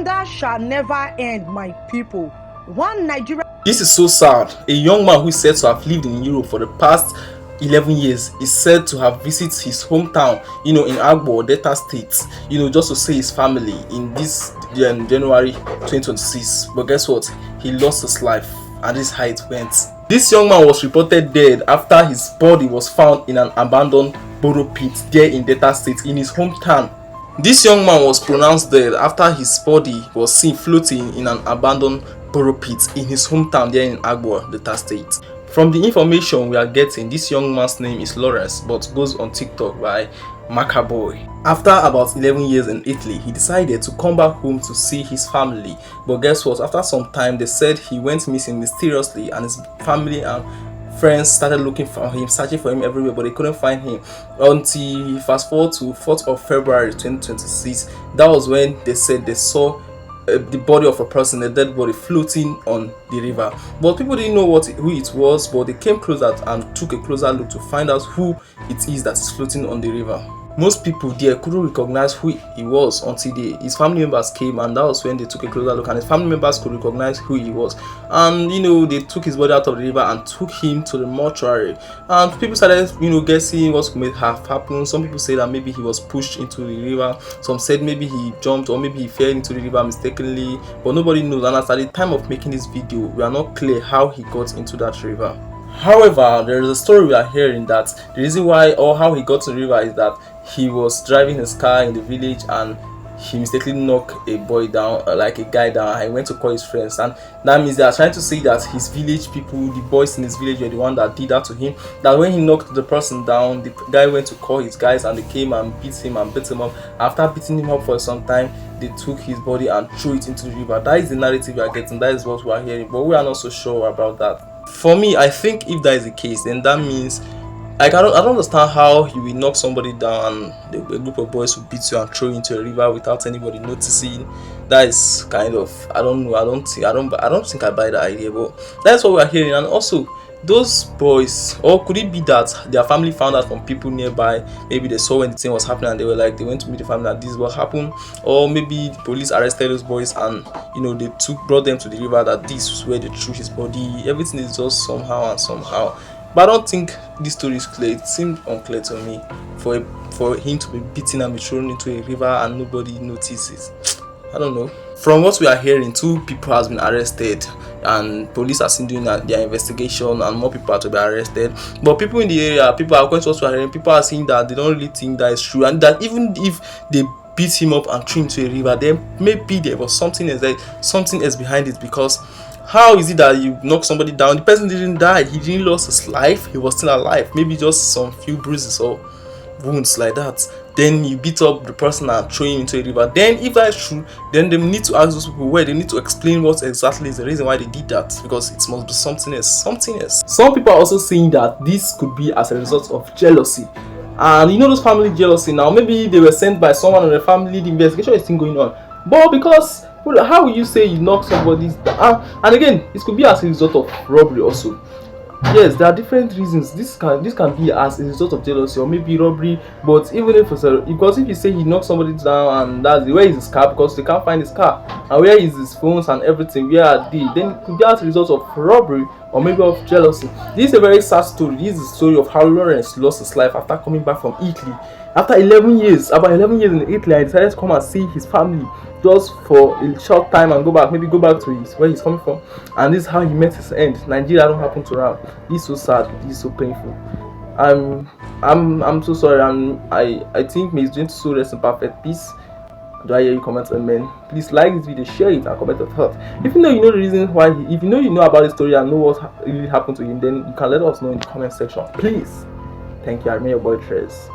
Wonder shall never end, my people. One Nigerian. This is so sad. A young man who is said to have lived in Europe for the past 11 years is said to have visited his hometown, in Agbo, Delta State, just to see his family in this January 2026. But guess what? He lost his life, and this is how it went. This young man was reported dead after his body was found in an abandoned borrow pit there in Delta State in his hometown. This young man was pronounced dead after his body was seen floating in an abandoned borrow pit in his hometown there in Agbo, Delta State. From the information we are getting, this young man's name is Lawrence, but goes on TikTok by Macaboy. After about 11 years in Italy, he decided to come back home to see his family. But guess what? After some time, they said he went missing mysteriously, and his family and friends started looking for him, searching for him everywhere, but they couldn't find him until fast forward to 4th of February 2026. That was when they said they saw the body of a person, a dead body, floating on the river. But people didn't know who it was, but they came closer and took a closer look to find out who it is that is floating on the river. Most people there couldn't recognize who he was until his family members came, and that was when they took a closer look, and his family members could recognize who he was. And they took his body out of the river and took him to the mortuary, and people started guessing what may have happened. Some people say that maybe he was pushed into the river, some said maybe he jumped, or maybe he fell into the river mistakenly, but nobody knows. And at the time of making this video, we are not clear how he got into that river. However, there is a story we are hearing that the reason why or how he got to the river is that he was driving his car in the village and he mistakenly knocked a boy down, like a guy down, and he went to call his friends. And that means they are trying to say that his village people, the boys in his village, were the one that did that to him. That when he knocked the person down, the guy went to call his guys, and they came and beat him up. After beating him up for some time, they took his body and threw it into the river. That is the narrative we are getting. That is what we are hearing, but we are not so sure about that. For me, I think if that is the case, then that means I don't understand how you will knock somebody down and a group of boys will beat you and throw you into a river without anybody noticing. That is kind of, I don't know. I don't think I buy that idea, but that's what we are hearing. And also, those boys, or could it be that their family found out from people nearby? Maybe they saw when the thing was happening and they went to meet the family that this is what happened, or maybe the police arrested those boys and they brought them to the river, that this was where they threw his body. Everything is just somehow. But I don't think this story is clear. It seemed unclear to me for him to be beaten and be thrown into a river and nobody notices. I don't know. From what we are hearing, 2 people has been arrested and police are still doing their investigation, and more people are to be arrested. But people in the area, according to what we are hearing, people are saying that they don't really think that is true, and that even if they beat him up and threw him to a river, then maybe there was something else behind it. Because how is it that you knock somebody down, the person didn't die, he didn't lose his life, he was still alive, maybe just some few bruises or wounds like that, then you beat up the person and throw him into a river? Then if that's true, then they need to ask those people where they need to explain what exactly is the reason why they did that, because it must be something else. Some people are also saying that this could be as a result of jealousy, and those family jealousy. Now maybe they were sent by someone in the family, the investigation is still going on, but because how will you say you knock somebody's down? And again, this could be as a result of robbery also. Yes, there are different reasons. This can be as a result of jealousy or maybe robbery. But even if because if you say he knocked somebody down and that's where is his car, because they can't find his car, and where is his phones and everything, where are they? Then it could be as a result of robbery or maybe of jealousy. This is a very sad story. This is the story of how Lawrence lost his life after coming back from Italy. After 11 years, about 11 years in Italy, I decided to come and see his family just for a short time and go back to where he's coming from. And this is how he met his end. Nigeria don't happen to him. This is so sad. This is so painful. I'm so sorry, and I think may his doing so rest in perfect peace. Do I hear you comment amen? Please like this video, share it, and comment your thoughts. If you know the reason why, if you know about the story and know what really happened to him, then you can let us know in the comment section. Please. Thank you. I remain your boy Tres.